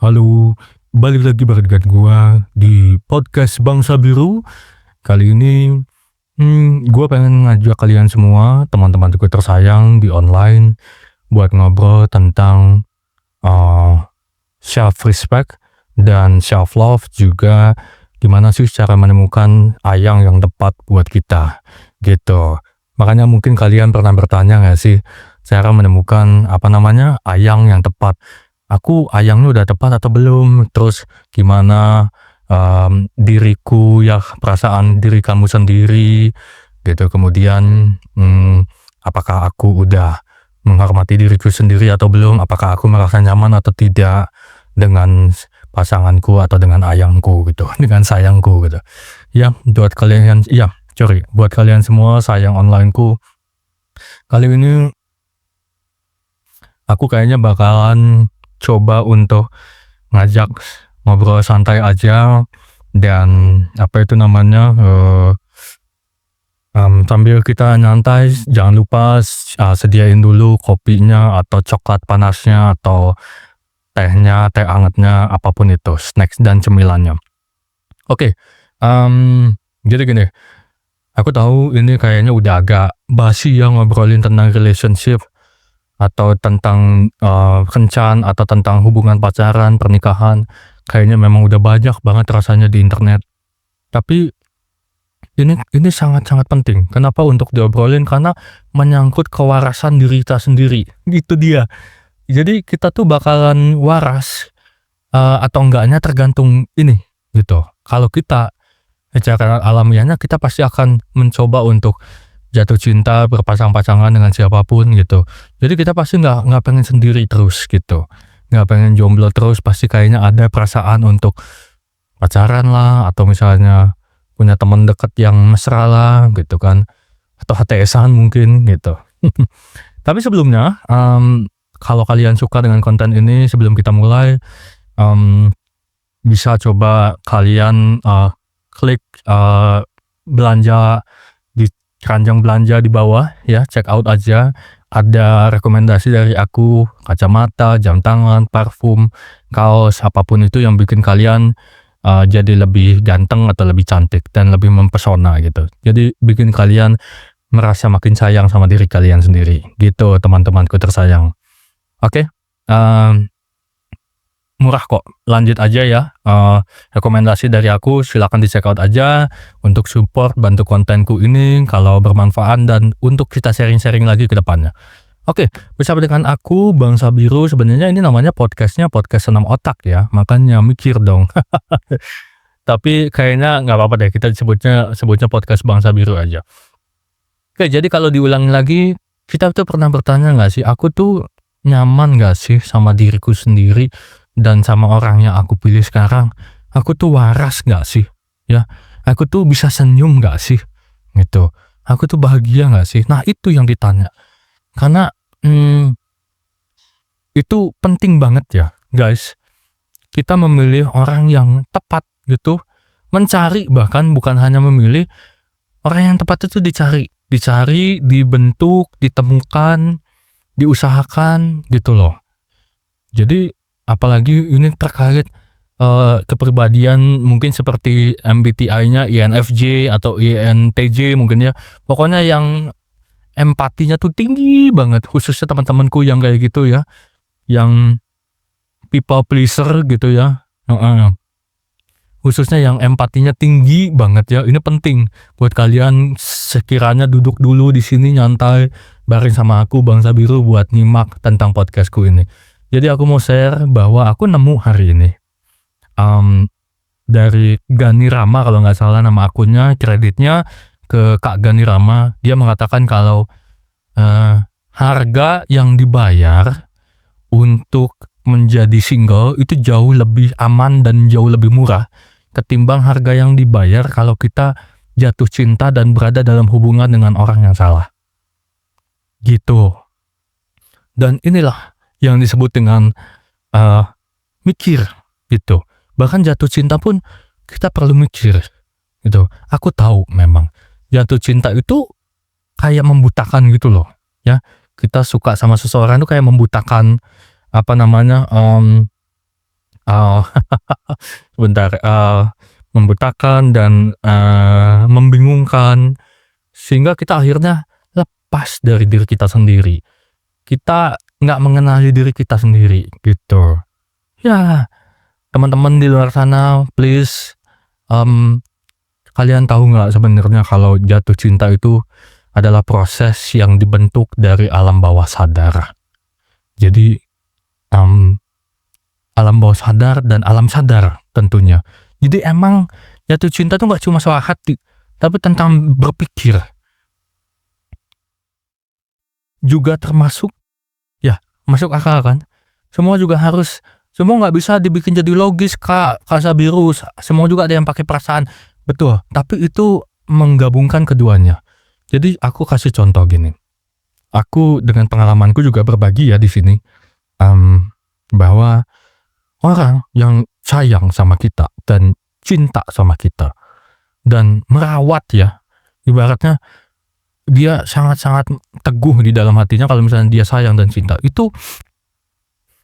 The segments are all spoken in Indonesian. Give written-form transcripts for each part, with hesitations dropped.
Halo, balik lagi dengan gua di podcast Bangsa Biru. Kali ini, gua pengen ngajak kalian semua, teman-temanku tersayang di online, buat ngobrol tentang uh, self respect dan self love, juga gimana sih cara menemukan ayang yang tepat buat kita, gitu. Makanya mungkin kalian pernah bertanya nggak sih, cara menemukan ayang yang tepat. Aku ayangnya udah tepat atau belum? Terus gimana diriku ya, perasaan diri kamu sendiri gitu. Kemudian apakah aku udah menghormati diriku sendiri atau belum? Apakah aku merasa nyaman atau tidak dengan pasanganku atau dengan ayangku gitu, dengan sayangku gitu. Ya, buat kalian semua sayang onlineku, kali ini aku kayaknya bakalan coba untuk ngajak ngobrol santai aja dan sambil kita nyantai jangan lupa sediain dulu kopinya atau coklat panasnya atau tehnya, teh hangatnya, apapun itu, snacks dan cemilannya. Oke, jadi gini, aku tahu ini kayaknya udah agak basi ya ngobrolin tentang relationship atau tentang kencan atau tentang hubungan pacaran, pernikahan. Kayaknya memang udah banyak banget rasanya di internet. Tapi ini sangat-sangat penting. Kenapa untuk diobrolin? Karena menyangkut kewarasan diri kita sendiri. Gitu dia. Jadi kita tuh bakalan waras atau enggaknya tergantung ini gitu. Kalau kita secara alamiahnya kita pasti akan mencoba untuk jatuh cinta, berpasang-pasangan dengan siapapun gitu. Jadi kita pasti nggak pengen sendiri terus gitu. Nggak pengen jomblo terus, pasti kayaknya ada perasaan untuk pacaran lah, atau misalnya punya teman dekat yang mesra lah gitu kan. Atau HTS-an mungkin gitu. Tapi sebelumnya, kalau kalian suka dengan konten ini, sebelum kita mulai, bisa coba kalian klik belanja di keranjang belanja di bawah ya, check out aja. Ada rekomendasi dari aku, kacamata, jam tangan, parfum, kaos, apapun itu yang bikin kalian jadi lebih ganteng atau lebih cantik dan lebih mempesona gitu. Jadi bikin kalian merasa makin sayang sama diri kalian sendiri gitu, teman-temanku tersayang. Oke, murah kok, lanjut aja ya. Rekomendasi dari aku silakan di check out aja untuk support, bantu kontenku ini kalau bermanfaat dan untuk kita sharing-sharing lagi ke depannya. Oke, bersama dengan aku Bangsa Biru. Sebenarnya ini namanya podcastnya podcast senam otak ya, makanya mikir dong. Tapi kayaknya nggak apa-apa deh, kita sebutnya podcast Bangsa Biru aja. Oke, jadi kalau diulangi lagi, kita tuh pernah bertanya nggak sih, aku tuh nyaman nggak sih sama diriku sendiri dan sama orang yang aku pilih sekarang? Aku tuh waras nggak sih? Ya, aku tuh bisa senyum nggak sih? Gitu. Aku tuh bahagia nggak sih? Nah, itu yang ditanya. Karena itu penting banget ya, guys. Kita memilih orang yang tepat gitu. Mencari, bahkan bukan hanya memilih, orang yang tepat itu dicari, dibentuk, ditemukan, diusahakan gitu loh. Jadi apalagi ini terkait kepribadian mungkin seperti MBTI-nya INFJ atau INTJ mungkin ya. Pokoknya yang empatinya tuh tinggi banget, khususnya teman-temanku yang kayak gitu ya, yang people pleaser gitu ya. Khususnya yang empatinya tinggi banget ya. Ini penting buat kalian sekiranya duduk dulu di sini nyantai bareng sama aku Bangsa Biru buat nyimak tentang podcastku ini. Jadi aku mau share bahwa aku nemu hari ini dari Gani Rama, kalau nggak salah nama akunnya, kreditnya ke Kak Gani Rama. Dia mengatakan kalau harga yang dibayar untuk menjadi single itu jauh lebih aman dan jauh lebih murah ketimbang harga yang dibayar kalau kita jatuh cinta dan berada dalam hubungan dengan orang yang salah. Gitu. Dan inilah yang disebut dengan mikir gitu. Bahkan jatuh cinta pun kita perlu mikir gitu. Aku tahu memang jatuh cinta itu kayak membutakan gitu loh ya. Kita suka sama seseorang itu kayak membutakan eee, sebentar, membutakan dan, membingungkan, sehingga kita akhirnya lepas dari diri kita sendiri. Kita nggak mengenali diri kita sendiri, gitu. Ya, teman-teman di luar sana please, kalian tahu nggak sebenarnya kalau jatuh cinta itu adalah proses yang dibentuk dari alam bawah sadar. Jadi, mmm, alam bawah sadar dan alam sadar tentunya. Jadi emang jatuh cinta tuh nggak cuma soal hati, tapi tentang berpikir. Juga termasuk ya, masuk akal kan? Semua juga harus semua nggak bisa dibikin jadi logis, Kak, Kak Sabiru, semua juga ada yang pakai perasaan. Betul, tapi itu menggabungkan keduanya. Jadi aku kasih contoh gini, aku dengan pengalamanku juga berbagi ya di sini, bahwa orang yang sayang sama kita dan cinta sama kita dan merawat ya, ibaratnya dia sangat-sangat teguh di dalam hatinya kalau misalnya dia sayang dan cinta, itu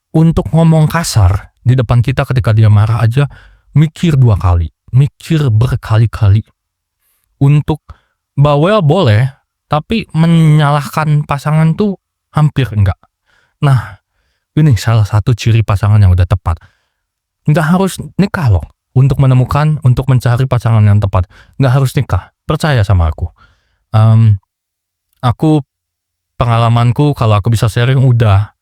untuk ngomong kasar di depan kita ketika dia marah aja mikir 2 kali, mikir berkali-kali. Untuk bawel boleh, tapi menyalahkan pasangan tuh hampir enggak. Nah, ini salah satu ciri pasangan yang udah tepat. Nggak harus nikah loh untuk mencari pasangan yang tepat. Nggak harus nikah, percaya sama aku. Aku pengalamanku kalau aku bisa sharing udah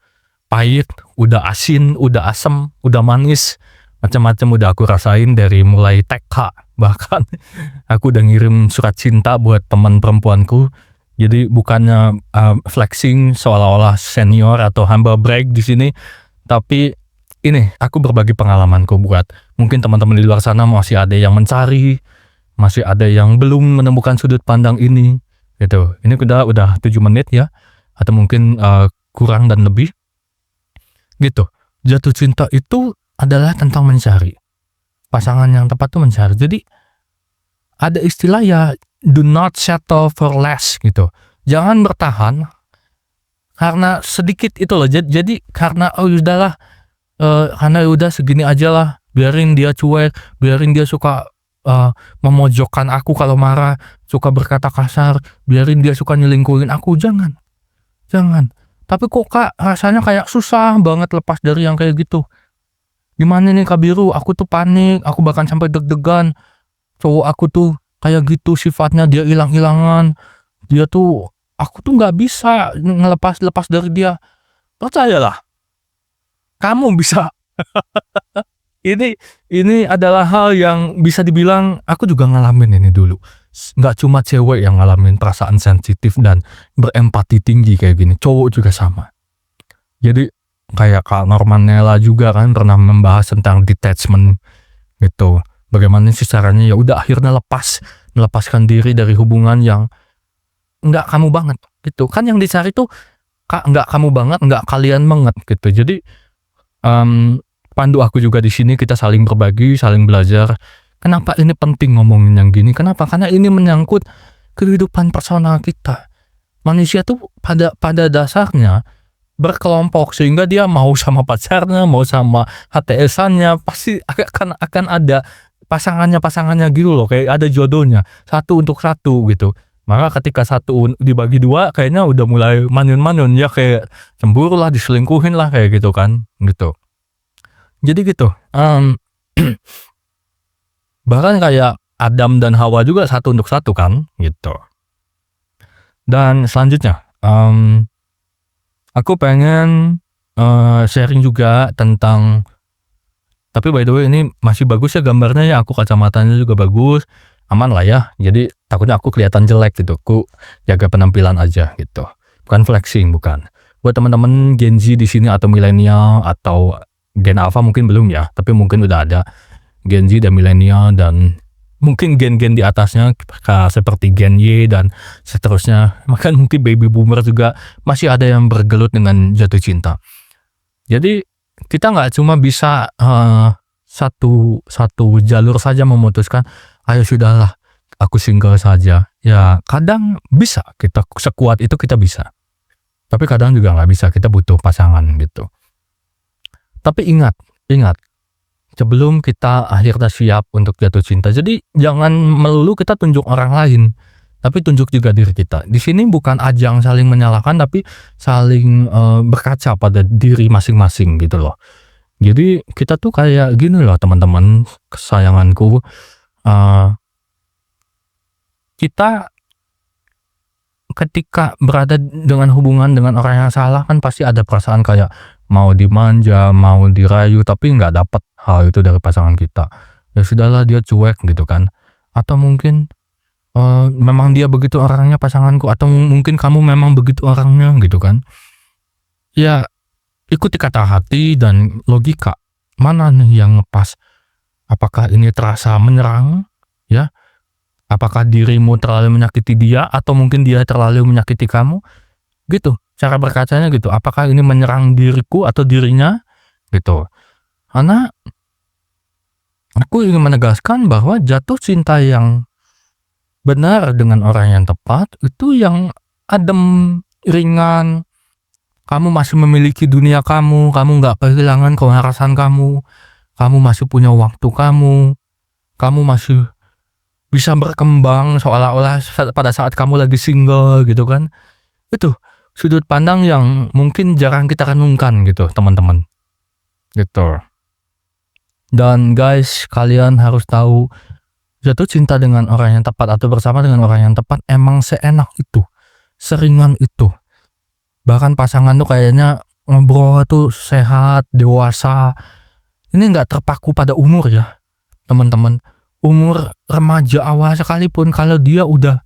pahit, udah asin, udah asem, udah manis, macam-macam udah aku rasain dari mulai TK. Bahkan aku udah ngirim surat cinta buat teman perempuanku. Jadi bukannya flexing seolah-olah senior atau humble brag di sini, tapi ini aku berbagi pengalamanku buat mungkin teman-teman di luar sana masih ada yang mencari, masih ada yang belum menemukan sudut pandang ini, gitu. Ini udah 7 menit ya, atau mungkin kurang dan lebih. Gitu. Jatuh cinta itu adalah tentang mencari. Pasangan yang tepat tuh mencari. Jadi ada istilah ya, do not settle for less gitu. Jangan bertahan karena sedikit itu loh. Jadi karena udahlah, karena udah segini aja lah, biarin dia cuek, biarin dia suka memojokkan aku kalau marah, suka berkata kasar, biarin dia suka nyelingkuhin aku. Jangan. Tapi kok Kak rasanya kayak susah banget lepas dari yang kayak gitu. Gimana nih Kak Biru, aku tuh panik, aku bahkan sampai deg-degan. Cowok aku tuh kayak gitu sifatnya, dia hilang-hilangan. Dia tuh, aku tuh nggak bisa lepas dari dia. Percayalah, kamu bisa. Ini adalah hal yang bisa dibilang aku juga ngalamin ini dulu. Nggak cuma cewek yang ngalamin perasaan sensitif dan berempati tinggi kayak gini, cowok juga sama. Jadi kayak Kak Normanella juga kan pernah membahas tentang detachment gitu. Bagaimana sih caranya, ya udah akhirnya melepaskan diri dari hubungan yang nggak kamu banget gitu. Kan yang dicari tuh nggak kamu banget, nggak kalian banget gitu. Jadi pandu aku juga di sini, kita saling berbagi, saling belajar. Kenapa ini penting ngomongin yang gini? Kenapa? Karena ini menyangkut kehidupan personal kita. Manusia tuh pada dasarnya berkelompok, sehingga dia mau sama pacarnya, mau sama HTS-annya, pasti akan ada pasangannya gitu loh, kayak ada jodohnya, satu untuk satu gitu. Maka ketika satu dibagi dua, kayaknya udah mulai manyun-manyun ya, kayak cemburu lah, diselingkuhin lah, kayak gitu kan, gitu. Jadi gitu, bahkan kayak Adam dan Hawa juga satu untuk satu kan, gitu. Dan selanjutnya, aku pengen sharing juga tentang, tapi by the way ini masih bagus ya gambarnya ya, aku kacamatanya juga bagus, aman lah ya. Jadi takutnya aku kelihatan jelek gitu, aku jaga penampilan aja gitu. Bukan flexing, bukan. Buat teman-teman Gen Z di sini atau milenial atau Gen Alpha mungkin belum ya, tapi mungkin udah ada Gen Z dan milenial dan mungkin gen-gen di atasnya seperti Gen Y dan seterusnya. Bahkan mungkin baby boomer juga masih ada yang bergelut dengan jatuh cinta. Jadi kita nggak cuma bisa satu jalur saja memutuskan, ayo sudahlah aku single saja. Ya kadang bisa, kita sekuat itu kita bisa. Tapi kadang juga nggak bisa, kita butuh pasangan gitu. Tapi ingat, sebelum kita akhirnya siap untuk jatuh cinta. Jadi jangan melulu kita tunjuk orang lain, tapi tunjuk juga diri kita. Di sini bukan ajang saling menyalahkan, tapi saling, berkaca pada diri masing-masing gitu loh. Jadi kita tuh kayak gini loh teman-teman kesayanganku, eee, kita ketika berada dengan hubungan dengan orang yang salah kan pasti ada perasaan kayak mau dimanja, mau dirayu, tapi nggak dapet hal itu dari pasangan kita. Ya sudahlah dia cuek gitu kan. Atau mungkin, memang dia begitu orangnya pasanganku, atau mungkin kamu memang begitu orangnya gitu kan. Ya ikuti kata hati dan logika, mana nih yang ngepas? Apakah ini terasa menyerang, ya? Apakah dirimu terlalu menyakiti dia atau mungkin dia terlalu menyakiti kamu? Gitu, cara berkacanya gitu. Apakah ini menyerang diriku atau dirinya? Gitu. Karena aku ingin menegaskan bahwa jatuh cinta yang benar dengan orang yang tepat itu yang adem, ringan, kamu masih memiliki dunia kamu nggak kehilangan kewarasan kamu masih punya waktu kamu masih bisa berkembang seolah-olah pada saat kamu lagi single gitu kan. Itu sudut pandang yang mungkin jarang kita renungkan gitu teman-teman, gitu. Dan guys, kalian harus tahu jatuh cinta dengan orang yang tepat atau bersama dengan orang yang tepat emang seenak itu, seringan itu. Bahkan pasangan tuh kayaknya ngobrol tuh sehat, dewasa. Ini nggak terpaku pada umur ya teman-teman. Umur remaja awal sekalipun kalau dia udah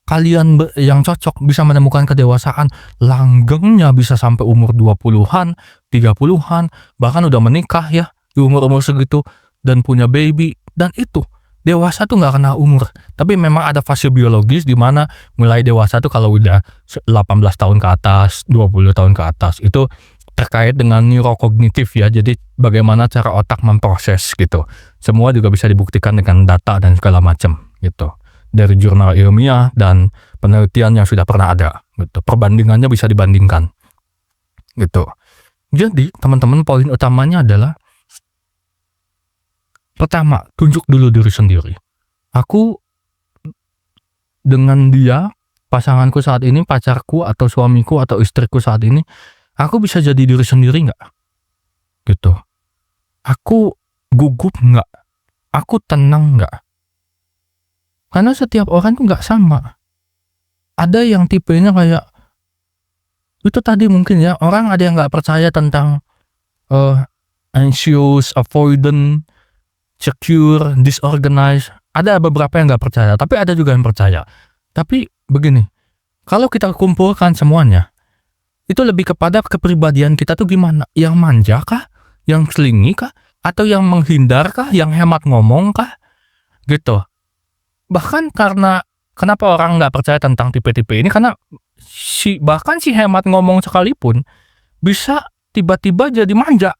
kalian yang cocok bisa menemukan kedewasaan, langgengnya bisa sampai umur 20-an, 30-an, bahkan udah menikah ya di umur-umur segitu dan punya baby. Dan itu dewasa tuh nggak kenal umur, tapi memang ada fase biologis di mana mulai dewasa tuh kalau udah 18 tahun ke atas, 20 tahun ke atas itu terkait dengan neurokognitif ya. Jadi bagaimana cara otak memproses gitu. Semua juga bisa dibuktikan dengan data dan segala macam gitu. Dari jurnal ilmiah dan penelitian yang sudah pernah ada gitu. Perbandingannya bisa dibandingkan gitu. Jadi teman-teman poin utamanya adalah pertama, tunjuk dulu diri sendiri. Aku dengan dia, pasanganku saat ini, pacarku atau suamiku atau istriku saat ini, aku bisa jadi diri sendiri nggak? Gitu. Aku gugup nggak? Aku tenang nggak? Karena setiap orang tuh nggak sama. Ada yang tipenya kayak itu tadi mungkin ya, orang ada yang nggak percaya tentang anxious, avoidant, secure, disorganized. Ada beberapa yang nggak percaya, tapi ada juga yang percaya. Tapi begini, kalau kita kumpulkan semuanya, itu lebih kepada kepribadian kita tuh gimana? Yang manja kah? Yang selingi kah? Atau yang menghindar kah? Yang hemat ngomong kah? Gitu. Bahkan karena kenapa orang nggak percaya tentang tipe-tipe ini, karena bahkan si hemat ngomong sekalipun bisa tiba-tiba jadi manja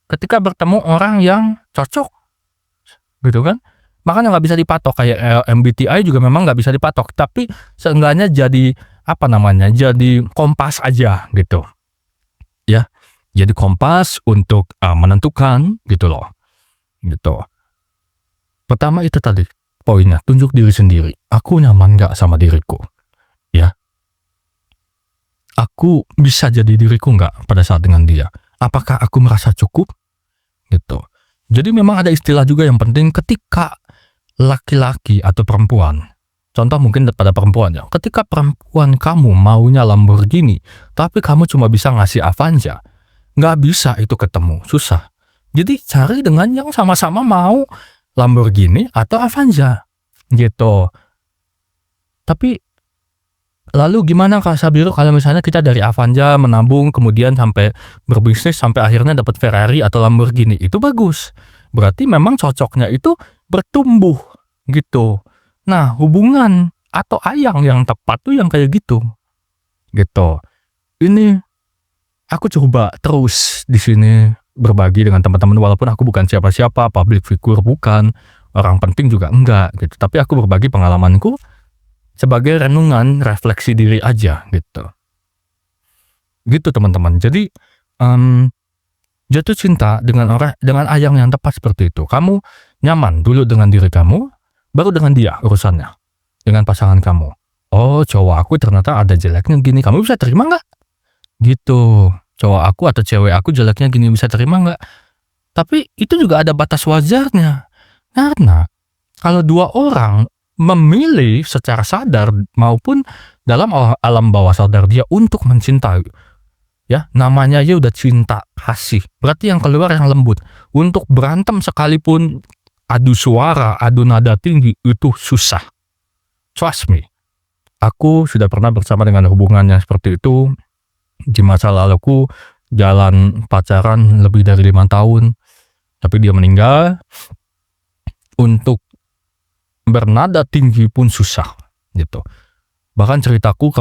ketika bertemu orang yang cocok gitu kan. Makanya nggak bisa dipatok, kayak MBTI juga memang nggak bisa dipatok, tapi seenggaknya jadi apa namanya, jadi kompas aja gitu ya, jadi kompas untuk menentukan gitu loh gitu. Pertama itu tadi poinnya, tunjuk diri sendiri. Aku nyaman nggak sama diriku ya, aku bisa jadi diriku nggak pada saat dengan dia, apakah aku merasa cukup gitu. Jadi memang ada istilah juga yang penting ketika laki-laki atau perempuan, contoh mungkin pada perempuan ya, ketika perempuan kamu maunya Lamborghini tapi kamu cuma bisa ngasih Avanza, nggak bisa itu ketemu, susah. Jadi cari dengan yang sama-sama mau Lamborghini atau Avanza gitu. Tapi lalu gimana Kak Sabiru kalau misalnya kita dari Avanza menabung kemudian sampai berbisnis sampai akhirnya dapat Ferrari atau Lamborghini, itu bagus. Berarti memang cocoknya itu bertumbuh gitu. Nah, hubungan atau ayang yang tepat tuh yang kayak gitu. Gitu. Ini aku coba terus di sini berbagi dengan teman-teman walaupun aku bukan siapa-siapa, public figure bukan, orang penting juga enggak gitu. Tapi aku berbagi pengalamanku sebagai renungan, refleksi diri aja gitu. Gitu teman-teman. Jadi jatuh cinta dengan ayang yang tepat seperti itu. Kamu nyaman dulu dengan diri kamu, baru dengan dia urusannya, dengan pasangan kamu. Oh, cowok aku ternyata ada jeleknya gini, kamu bisa terima nggak? Gitu. Cowok aku atau cewek aku jeleknya gini, bisa terima nggak? Tapi itu juga ada batas wajarnya. Karena kalau dua orang memilih secara sadar maupun dalam alam bawah sadar dia untuk mencintai, ya namanya aja udah cinta kasih. Berarti yang keluar yang lembut. Untuk berantem sekalipun adu suara, adu nada tinggi itu susah. Trust me. Aku sudah pernah bersama dengan hubungannya seperti itu. Di masa laluku jalan pacaran lebih dari 5 tahun. Tapi dia meninggal. Untuk bernada tinggi pun susah gitu. Bahkan ceritaku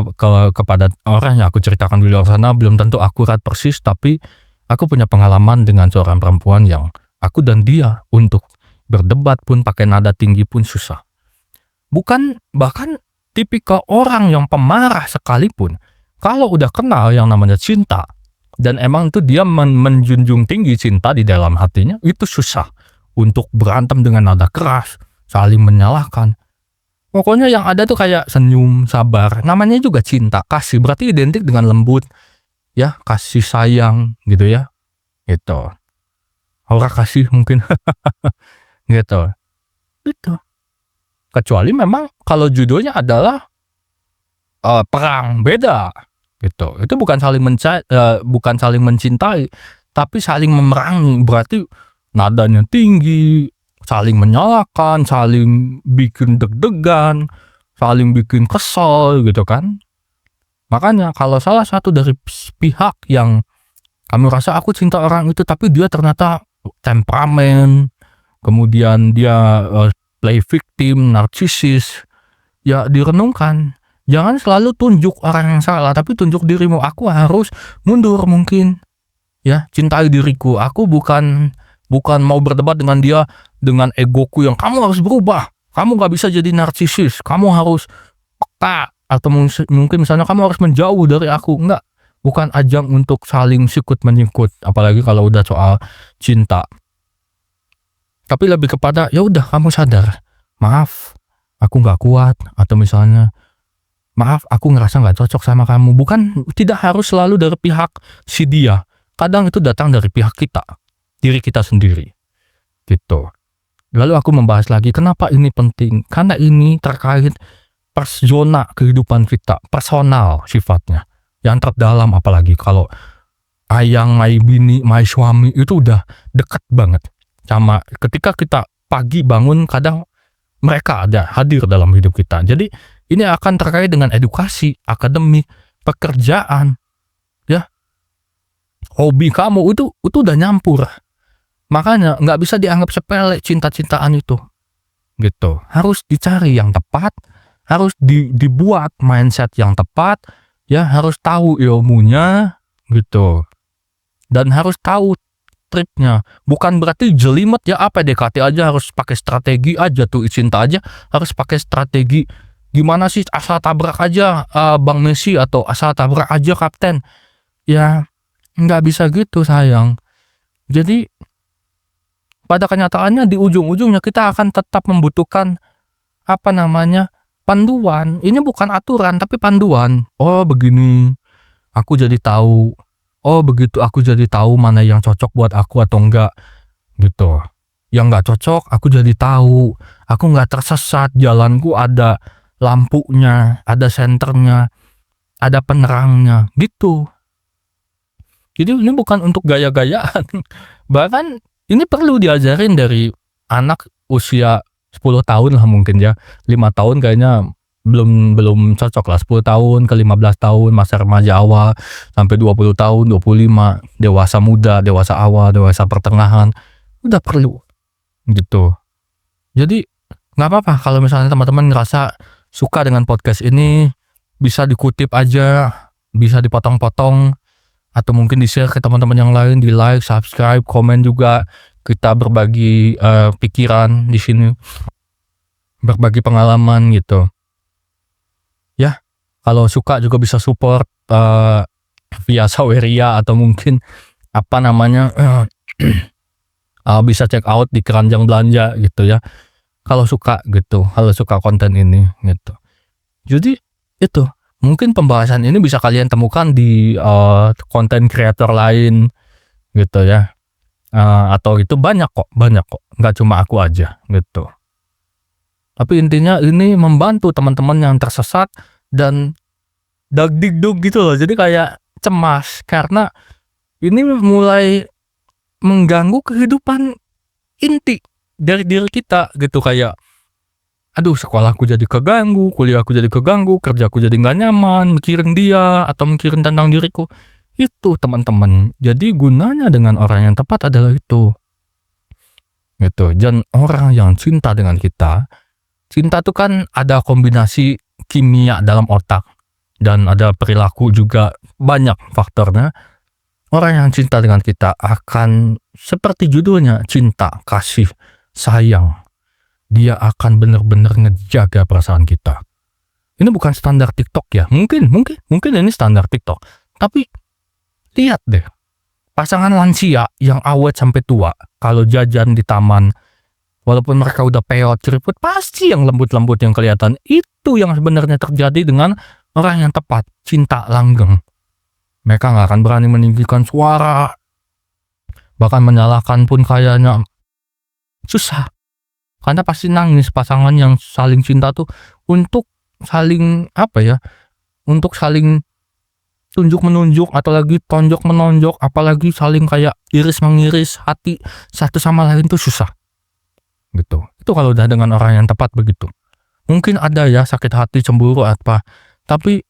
kepada orang yang aku ceritakan di luar sana belum tentu akurat persis, tapi aku punya pengalaman dengan seorang perempuan yang aku dan dia untuk berdebat pun pakai nada tinggi pun susah. Bahkan tipikal orang yang pemarah sekalipun, kalau udah kenal yang namanya cinta, dan emang itu dia menjunjung tinggi cinta di dalam hatinya, itu susah untuk berantem dengan nada keras, saling menyalahkan. Pokoknya yang ada tuh kayak senyum, sabar. Namanya juga cinta, kasih. Berarti identik dengan lembut, ya, kasih sayang gitu ya. Gitu. Aura kasih mungkin. Gitu. Itu. Kecuali memang kalau judulnya adalah perang, beda. Gitu. Itu bukan saling mencintai, tapi saling memerangi. Berarti nadanya tinggi, saling menyalahkan, saling bikin deg-degan, saling bikin kesel gitu kan. Makanya kalau salah satu dari pihak yang kamu rasa aku cinta orang itu tapi dia ternyata temperamen, kemudian dia play victim, narsisis, ya direnungkan. Jangan selalu tunjuk orang yang salah, tapi tunjuk dirimu. Aku harus mundur mungkin. Ya, cintai diriku. Aku bukan mau berdebat dengan dia dengan egoku yang kamu harus berubah. Kamu gak bisa jadi narsisis. Kamu harus peka. Atau mungkin misalnya kamu harus menjauh dari aku. Enggak. Bukan ajang untuk saling sikut menyikut. Apalagi kalau udah soal cinta. Tapi lebih kepada, ya udah kamu sadar. Maaf, aku gak kuat. Atau misalnya, maaf aku ngerasa gak cocok sama kamu. Bukan, tidak harus selalu dari pihak si dia. Kadang itu datang dari pihak kita. Diri kita sendiri. Gitu. Lalu aku membahas lagi kenapa ini penting. Karena ini terkait zona kehidupan kita. Personal sifatnya. Yang terdalam apalagi kalau ayang, my bini, my suami itu udah deket banget. Sama ketika kita pagi bangun kadang mereka ada hadir dalam hidup kita. Jadi ini akan terkait dengan edukasi, akademik, pekerjaan. Ya. Hobi kamu itu udah nyampur. Makanya nggak bisa dianggap sepele cinta-cintaan itu. Gitu. Harus dicari yang tepat, harus dibuat mindset yang tepat, ya harus tahu ilmunya gitu. Dan harus tahu triknya. Bukan berarti jelimet ya PDKT aja harus pakai strategi aja tuh cinta aja harus pakai strategi. Gimana sih asal tabrak aja Bang Messi atau asal tabrak aja Kapten. Ya nggak bisa gitu sayang. Jadi pada kenyataannya di ujung-ujungnya kita akan tetap membutuhkan panduan. Ini bukan aturan tapi panduan. Oh begini, aku jadi tahu. Oh begitu aku jadi tahu mana yang cocok buat aku atau enggak gitu. Yang enggak cocok aku jadi tahu. Aku enggak tersesat, jalanku ada lampunya, ada senternya, ada penerangnya gitu. Jadi ini bukan untuk gaya-gayaan. Bahkan ini perlu diajarin dari anak usia 10 tahun lah mungkin ya. 5 tahun kayaknya belum cocok lah. 10 tahun ke 15 tahun masa remaja awal sampai 20 tahun, 25, dewasa muda, dewasa awal, dewasa pertengahan. Udah perlu gitu. Jadi nggak apa-apa kalau misalnya teman-teman ngerasa suka dengan podcast ini, bisa dikutip aja, bisa dipotong-potong, atau mungkin di-share ke teman-teman yang lain, di like, subscribe, komen juga. Kita berbagi pikiran di sini, berbagi pengalaman gitu. Ya, kalau suka juga bisa support via Saweria atau mungkin apa namanya, bisa check out di keranjang belanja gitu ya, kalau suka gitu, kalau suka konten ini gitu. Jadi itu, mungkin pembahasan ini bisa kalian temukan di, konten kreator lain gitu ya, atau itu banyak kok, nggak cuma aku aja gitu. Tapi intinya ini membantu teman-teman yang tersesat dan dagdikduk gitu loh, jadi kayak cemas karena ini mulai mengganggu kehidupan inti dari diri kita gitu, kayak, aduh sekolahku jadi keganggu, kuliahku jadi keganggu, kerjaku jadi nggak nyaman, mikirin dia atau mikirin tentang diriku. Itu teman-teman, jadi gunanya dengan orang yang tepat adalah itu, gitu. Dan orang yang cinta dengan kita, cinta tuh kan ada kombinasi kimia dalam otak dan ada perilaku juga, banyak faktornya. Orang yang cinta dengan kita akan seperti judulnya, cinta, kasih, sayang. Dia akan benar-benar ngejaga perasaan kita. Ini bukan standar TikTok ya, mungkin ini standar TikTok. Tapi lihat deh, pasangan lansia yang awet sampai tua, kalau jajan di taman, walaupun mereka udah peot, keriput, pasti yang lembut-lembut yang kelihatan. Itu yang sebenarnya terjadi dengan orang yang tepat, cinta langgeng. Mereka nggak akan berani meninggikan suara, bahkan menyalahkan pun kayaknya susah. Karena pasti nangis pasangan yang saling cinta tuh untuk saling, apa ya, untuk saling tunjuk-menunjuk atau lagi tonjok-menonjok, apalagi saling kayak iris-mengiris hati satu sama lain tuh susah, gitu. Itu kalau udah dengan orang yang tepat begitu. Mungkin ada ya sakit hati, cemburu apa, tapi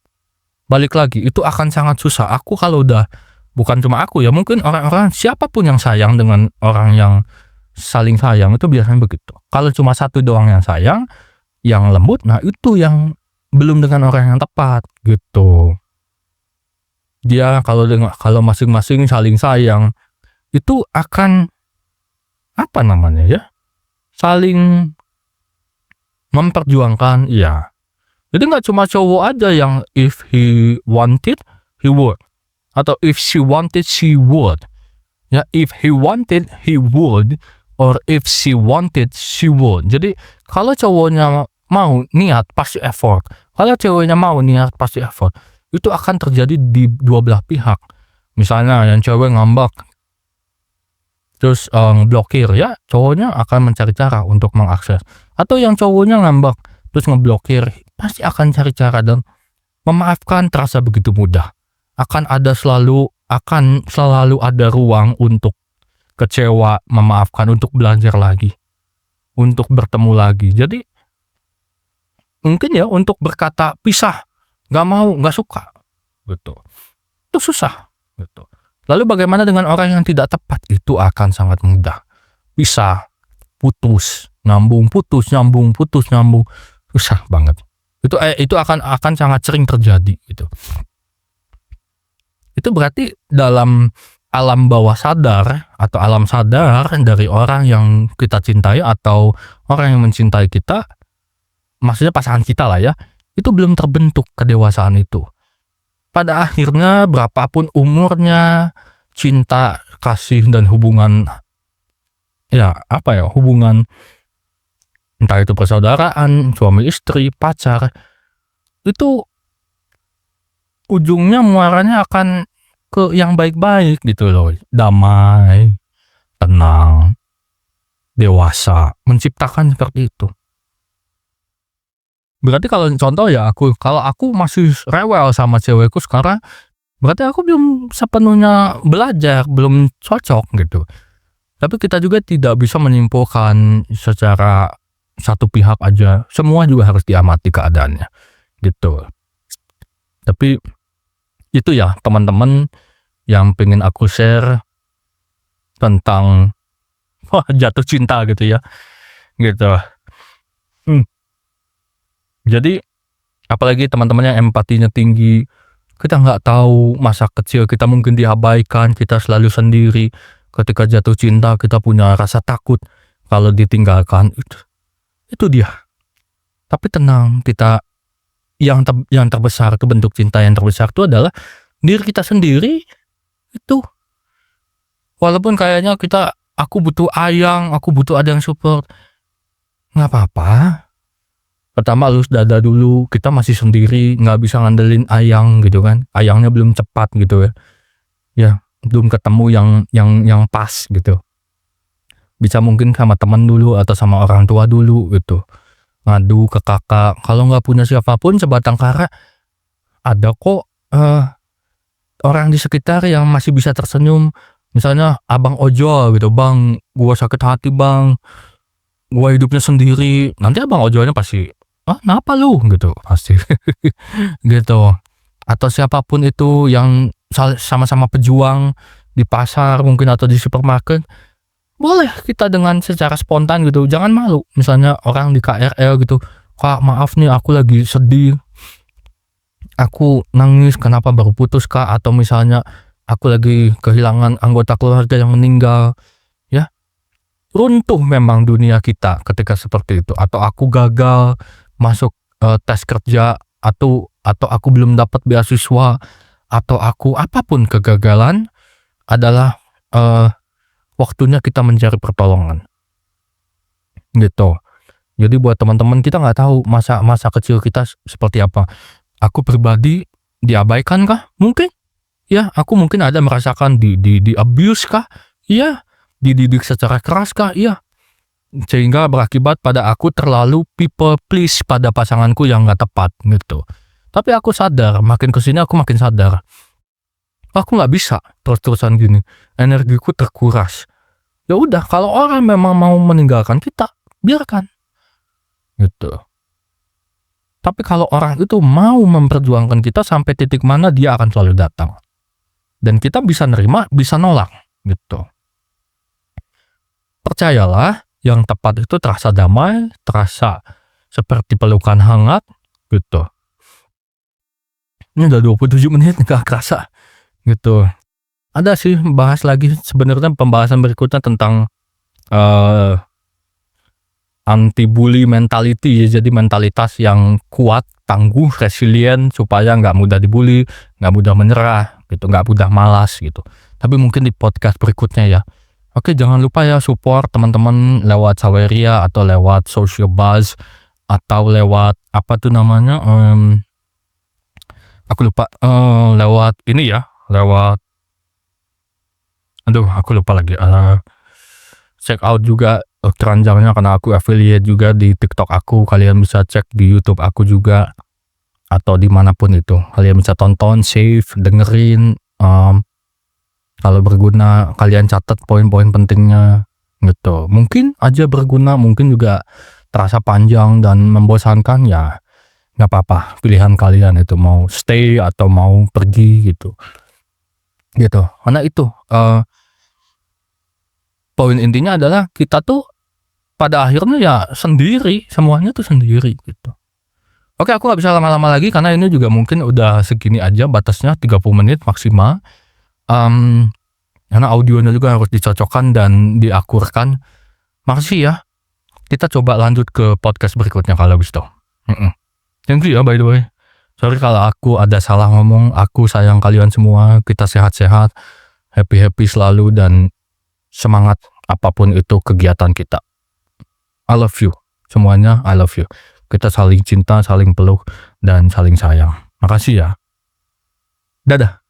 balik lagi itu akan sangat susah. Aku kalau udah, bukan cuma aku ya, mungkin orang-orang siapapun yang sayang dengan orang yang saling sayang itu biasanya begitu. Kalau cuma satu doang yang sayang, yang lembut, nah itu yang belum dengan orang yang tepat gitu. Dia kalau masing-masing saling sayang, itu akan, apa namanya ya, saling memperjuangkan, ya. Jadi nggak cuma cowok aja yang if he wanted, he would, atau if she wanted, she would. Ya, if he wanted, he would, or if she wanted, she would. Jadi kalau cowoknya mau niat pasti effort, kalau ceweknya mau niat pasti effort. Itu akan terjadi di dua belah pihak. Misalnya yang cewek ngambek terus ngeblokir, ya cowoknya akan mencari cara untuk mengakses. Atau yang cowoknya ngambek terus ngeblokir, pasti akan cari cara, dan memaafkan terasa begitu mudah. Akan selalu ada ruang untuk kecewa, memaafkan, untuk belajar lagi, untuk bertemu lagi. Jadi mungkin ya untuk berkata pisah, nggak mau, nggak suka, gitu, itu susah, gitu. Lalu bagaimana dengan orang yang tidak tepat? Itu akan sangat mudah. Pisah, putus, nyambung, putus, nyambung, putus, nyambung, susah banget. Itu akan sangat sering terjadi gitu. Itu berarti dalam alam bawah sadar atau alam sadar dari orang yang kita cintai atau orang yang mencintai kita, maksudnya pasangan kita lah ya, itu belum terbentuk kedewasaan itu. Pada akhirnya berapapun umurnya, cinta, kasih, dan hubungan, ya apa ya, hubungan entah itu persaudaraan, suami istri, pacar, itu ujungnya muaranya akan ke yang baik-baik gitu loh, damai, tenang, dewasa, menciptakan seperti itu. Berarti kalau contoh ya, kalau aku masih rewel sama cewekku sekarang, berarti aku belum sepenuhnya belajar, belum cocok gitu. Tapi kita juga tidak bisa menyimpulkan secara satu pihak aja, semua juga harus diamati keadaannya gitu. Tapi itu ya teman-teman yang pengen aku share tentang jatuh cinta gitu ya, gitu. Jadi apalagi teman-teman yang empatinya tinggi, kita nggak tahu masa kecil kita mungkin diabaikan, kita selalu sendiri. Ketika jatuh cinta kita punya rasa takut kalau ditinggalkan, itu dia. Tapi tenang, kita yang terbesar, itu bentuk cinta yang terbesar itu adalah diri kita sendiri. Itu Walaupun kayaknya aku butuh ayang, aku butuh ada yang support, nggak apa-apa. Pertama lurus dada dulu, kita masih sendiri, nggak bisa ngandelin ayang gitu kan, ayangnya belum cepat gitu ya. Ya, belum ketemu yang pas gitu. Bisa mungkin sama teman dulu atau sama orang tua dulu gitu, ngadu ke kakak. Kalau nggak punya siapapun sebatang kara, ada kok, orang di sekitar yang masih bisa tersenyum. Misalnya abang ojol gitu, "Bang, gua sakit hati bang, gua hidupnya sendiri." Nanti abang ojolnya pasti, "Ah, kenapa lu?" Gitu, pasti. Gitu. Atau siapapun itu yang sama-sama pejuang di pasar mungkin atau di supermarket, boleh kita dengan secara spontan gitu, jangan malu. Misalnya orang di KRL gitu, "Kak, maaf nih aku lagi sedih, aku nangis kenapa baru putus Kak," atau misalnya, "Aku lagi kehilangan anggota keluarga yang meninggal." Ya, runtuh memang dunia kita ketika seperti itu, atau aku gagal masuk, tes kerja, atau aku belum dapat beasiswa, atau aku apapun kegagalan adalah, waktunya kita mencari pertolongan, gitu. Jadi buat teman-teman, kita nggak tahu masa kecil kita seperti apa. Aku pribadi diabaikan kah? Mungkin. Ya, aku mungkin ada merasakan di-abuse kah? Iya. Dididik secara keras kah? Iya. Sehingga berakibat pada aku terlalu people please pada pasanganku yang nggak tepat, gitu. Tapi aku sadar, makin kesini aku makin sadar, aku nggak bisa terus-terusan gini, energiku terkuras. Ya udah, kalau orang memang mau meninggalkan kita, biarkan, gitu. Tapi kalau orang itu mau memperjuangkan kita sampai titik mana, dia akan selalu datang. Dan kita bisa nerima, bisa nolak, gitu. Percayalah, yang tepat itu terasa damai, terasa seperti pelukan hangat, gitu. Ini udah 27 menit nggak kerasa, gitu. Ada sih bahas lagi sebenarnya pembahasan berikutnya tentang anti bully mentality ya, jadi mentalitas yang kuat, tangguh, resilient supaya nggak mudah dibully, nggak mudah menyerah gitu, nggak mudah malas gitu. Tapi mungkin di podcast berikutnya ya. Oke, jangan lupa ya support teman-teman lewat Saweria atau lewat Social Buzz atau lewat apa tuh namanya, aku lupa, lewat ini ya, lewat aduh aku lupa lagi, check out juga keranjangnya karena aku affiliate juga di TikTok aku, kalian bisa cek di YouTube aku juga atau dimanapun itu, kalian bisa tonton, save, dengerin, kalau berguna kalian catat poin-poin pentingnya gitu. Mungkin aja berguna, mungkin juga terasa panjang dan membosankan, ya nggak apa-apa, pilihan kalian itu mau stay atau mau pergi gitu. Karena itu, poin intinya adalah kita tuh pada akhirnya ya sendiri, semuanya tuh sendiri gitu. Oke, aku nggak bisa lama-lama lagi karena ini juga mungkin udah segini aja batasnya 30 menit maksimal. Karena audionya juga harus dicocokkan dan diakurkan. Makasih ya. Kita coba lanjut ke podcast berikutnya kalau gitu. Thank you ya by the way. Sorry kalau aku ada salah ngomong. Aku sayang kalian semua. Kita sehat-sehat, happy-happy selalu dan semangat apapun itu kegiatan kita. I love you. Semuanya I love you. Kita saling cinta, saling peluk, dan saling sayang. Makasih ya. Dadah.